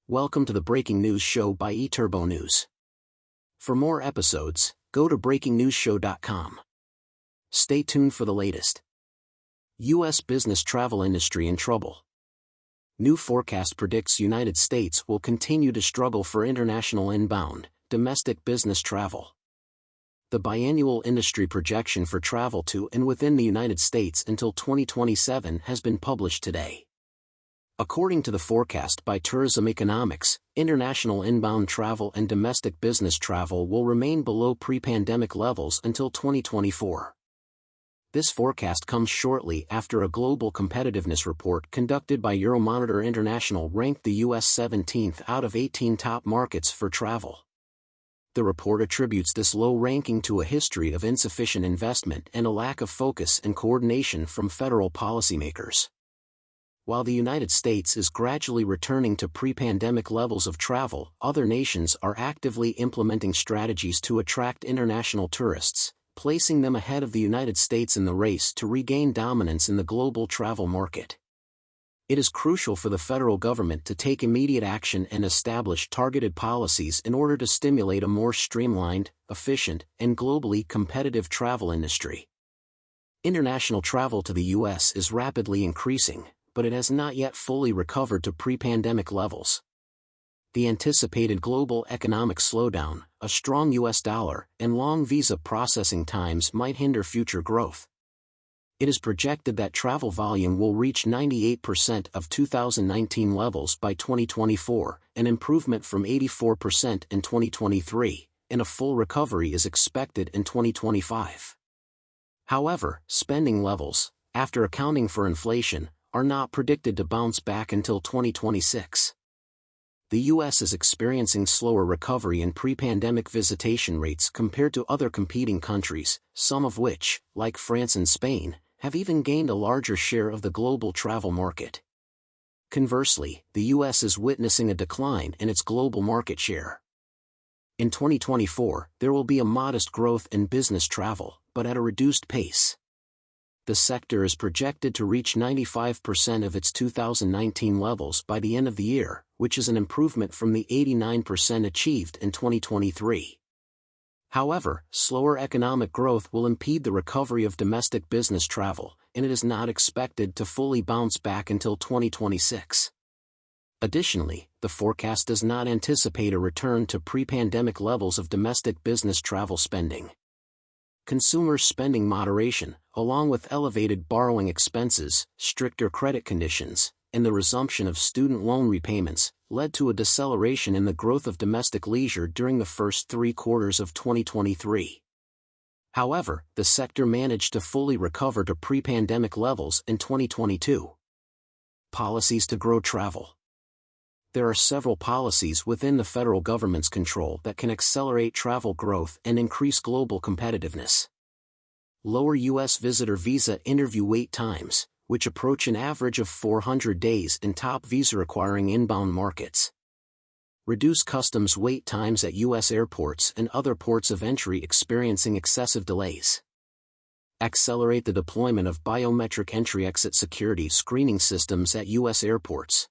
Welcome to the Breaking News Show by eTurbo News. For more episodes, go to breakingnewsshow.com. Stay tuned for the latest. U.S. business travel industry in trouble. New forecast predicts United States will continue to struggle for international inbound, domestic business travel. The biannual industry projection for travel to and within the United States until 2027 has been published today. According to the forecast by Tourism Economics, international inbound travel and domestic business travel will remain below pre-pandemic levels until 2024. This forecast comes shortly after a global competitiveness report conducted by Euromonitor International ranked the U.S. 17th out of 18 top markets for travel. The report attributes this low ranking to a history of insufficient investment and a lack of focus and coordination from federal policymakers. While the United States is gradually returning to pre-pandemic levels of travel, other nations are actively implementing strategies to attract international tourists, placing them ahead of the United States in the race to regain dominance in the global travel market. It is crucial for the federal government to take immediate action and establish targeted policies in order to stimulate a more streamlined, efficient, and globally competitive travel industry. International travel to the U.S. is rapidly increasing, but it has not yet fully recovered to pre-pandemic levels. The anticipated global economic slowdown, a strong U.S. dollar, and long visa processing times might hinder future growth. It is projected that travel volume will reach 98% of 2019 levels by 2024, an improvement from 84% in 2023, and a full recovery is expected in 2025. However, spending levels, after accounting for inflation, are not predicted to bounce back until 2026. The U.S. is experiencing slower recovery in pre-pandemic visitation rates compared to other competing countries, some of which, like France and Spain, have even gained a larger share of the global travel market. Conversely, the U.S. is witnessing a decline in its global market share. In 2024, there will be a modest growth in business travel, but at a reduced pace. The sector is projected to reach 95% of its 2019 levels by the end of the year, which is an improvement from the 89% achieved in 2023. However, slower economic growth will impede the recovery of domestic business travel, and it is not expected to fully bounce back until 2026. Additionally, the forecast does not anticipate a return to pre-pandemic levels of domestic business travel spending. Consumer spending moderation, along with elevated borrowing expenses, stricter credit conditions, and the resumption of student loan repayments, led to a deceleration in the growth of domestic leisure during the first 3 quarters of 2023. However, the sector managed to fully recover to pre-pandemic levels in 2022. Policies to grow travel. There are several policies within the federal government's control that can accelerate travel growth and increase global competitiveness. Lower U.S. visitor visa interview wait times, which approach an average of 400 days in top visa-requiring inbound markets. Reduce customs wait times at U.S. airports and other ports of entry experiencing excessive delays. Accelerate the deployment of biometric entry-exit security screening systems at U.S. airports.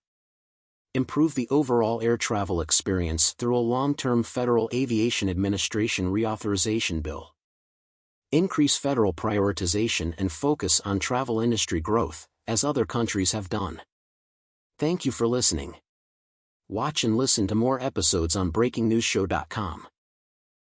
Improve the overall air travel experience through a long-term Federal Aviation Administration reauthorization bill. Increase federal prioritization and focus on travel industry growth, as other countries have done. Thank you for listening. Watch and listen to more episodes on breakingnewsshow.com.